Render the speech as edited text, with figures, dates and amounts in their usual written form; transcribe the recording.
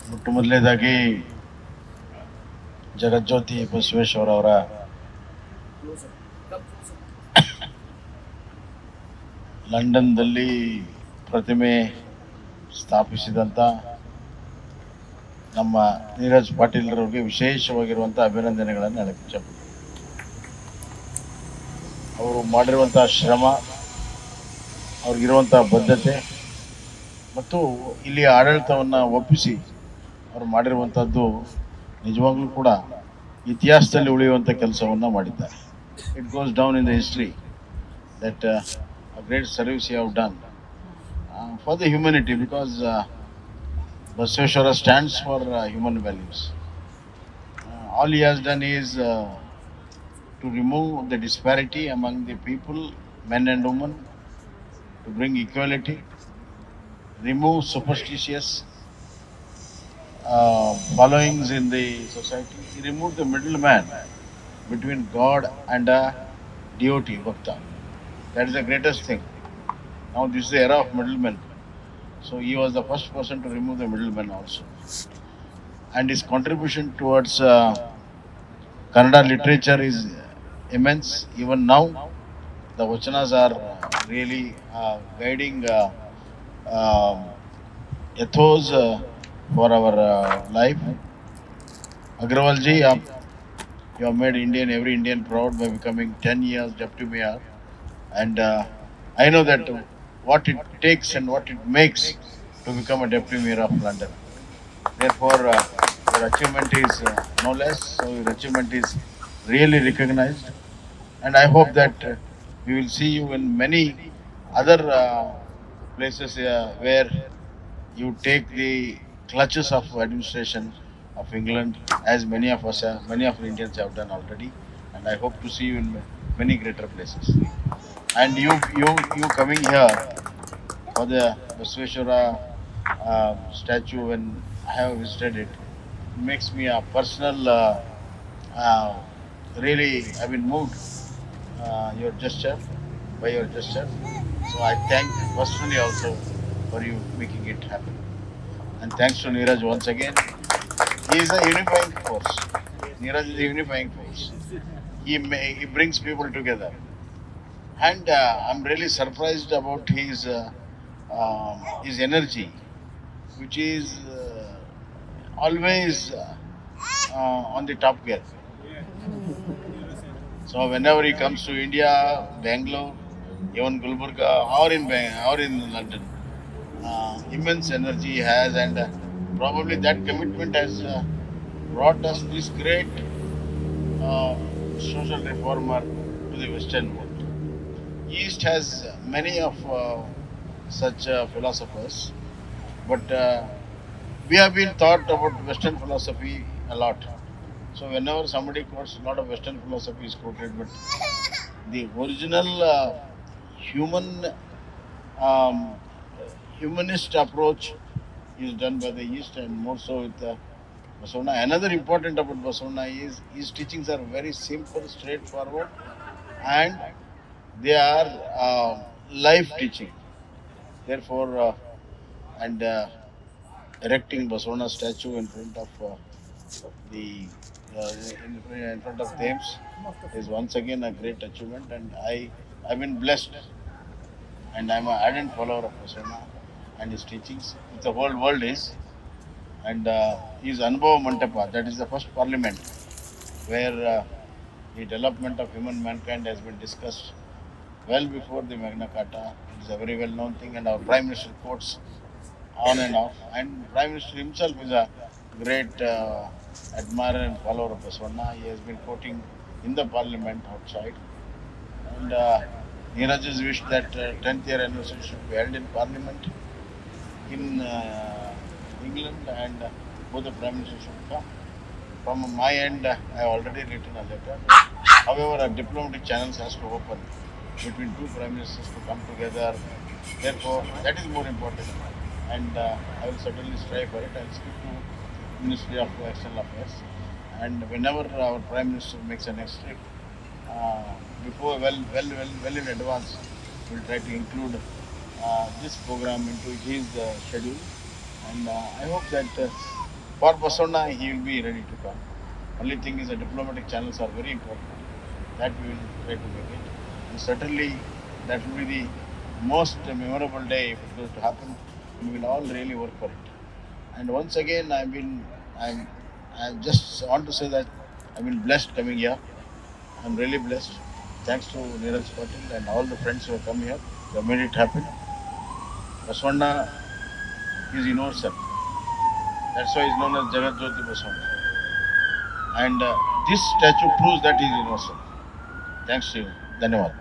ಮೊಟ್ಟಮೊದಲನೇದಾಗಿ ಜಗಜ್ಯೋತಿ ಬಸವೇಶ್ವರ ಅವರ ಲಂಡನ್ದಲ್ಲಿ ಪ್ರತಿಮೆ ಸ್ಥಾಪಿಸಿದಂಥ ನಮ್ಮ ನೀರಜ್ ಪಾಟೀಲ್ರವ್ರಿಗೆ ವಿಶೇಷವಾಗಿರುವಂಥ ಅಭಿನಂದನೆಗಳನ್ನು ಹೇಳಕ್ಕೆ ಇಷ್ಟಪಡ್ತೀನಿ. ಅವರು ಮಾಡಿರುವಂಥ ಶ್ರಮ, ಅವ್ರಿಗಿರುವಂಥ ಬದ್ಧತೆ ಮತ್ತು ಇಲ್ಲಿ ಆಡಳಿತವನ್ನು ಒಪ್ಪಿಸಿ ಅವರು ಮಾಡಿರುವಂಥದ್ದು ನಿಜವಾಗ್ಲೂ ಕೂಡ ಇತಿಹಾಸದಲ್ಲಿ ಉಳಿಯುವಂಥ ಕೆಲಸವನ್ನು ಮಾಡಿದ್ದಾರೆ. It goes down in the history that a great service you have done for the humanity, because Basveshwara stands for human values. All he has done is to remove the disparity among the people, men and women, to bring equality, remove superstitious followings in the society. He removed the middleman between God and a devotee, Bhakta. That is the greatest thing. Now this is the era of middlemen. So he was the first person to remove the middlemen also. And his contribution towards Kannada literature is immense. Even now, the vachanas are really guiding ethos for our life. Agrawal ji, you have made every Indian proud by becoming 10 years deputy mayor. And I know that what it takes and what it makes to become a deputy mayor of London. Therefore, your achievement is no less. So your achievement is really recognized, and I hope that we will see you in many other places where you take the clutches of administration of England, as many of us, many of the Indians have done already. And I hope to see you in many greater places. And you coming here for the Basveshwara statue, when I have visited it, makes me a personal, really, I've been moved your gesture, by your gesture. So I thank personally also for you making it happen. And thanks to Neeraj once again. He is a unifying force. Neeraj is a unifying force. He brings people together. And I'm really surprised about his energy, which is always on the top gear. So whenever he comes to India, Bangalore, even Gulbarga, or in London, immense energy he has, and probably that commitment has brought us this great social reformer to the Western world. East has many of such philosophers, but we have been taught about Western philosophy a lot. So whenever somebody quotes, a lot of Western philosophy is quoted, but the original um, humanist approach is done by the East, and more so with Basavana. Another important about Basavana is his teachings are very simple, straightforward, and they are life teaching. Therefore, and erecting Basavana statue in front of the in front of Thames is once again a great achievement, and I've been blessed, and I'm an ardent follower of Basavana and his teachings, which the whole world is. And his Anubhava Mantapa, that is the first parliament where the development of human mankind has been discussed well before the Magna Carta. It is a very well known thing, and our Prime Minister quotes on and off. And Prime Minister himself is a great admirer and follower of Basavana. He has been quoting in the parliament outside. And Neeraj's wish that 10th year anniversary should be held in parliament in England, and both the Prime Minister should come. From my end, I have already written a letter. However, a diplomatic channels has to open between two Prime Ministers to come together. Therefore, that is more important. And I will certainly strive for it. I will speak to Ministry of External Affairs. And whenever our Prime Minister makes a next trip, before well in advance, we will try to include this program into his schedule. And I hope that For Basavana, he will be ready to come. Only thing is the diplomatic channels are very important. That we will try to make it. And certainly that will be the most memorable day if it goes to happen. We will all really work for it. And once again, I just want to say that I've been blessed coming here. I'm really blessed. Thanks to Neeraj Patil and all the friends who have come here. They have made it happen. Basavana is universal. That's why he's known as Jagat Jyoti Basavana. And this statue proves that he is universal. Thanks to you. Dhanyawad.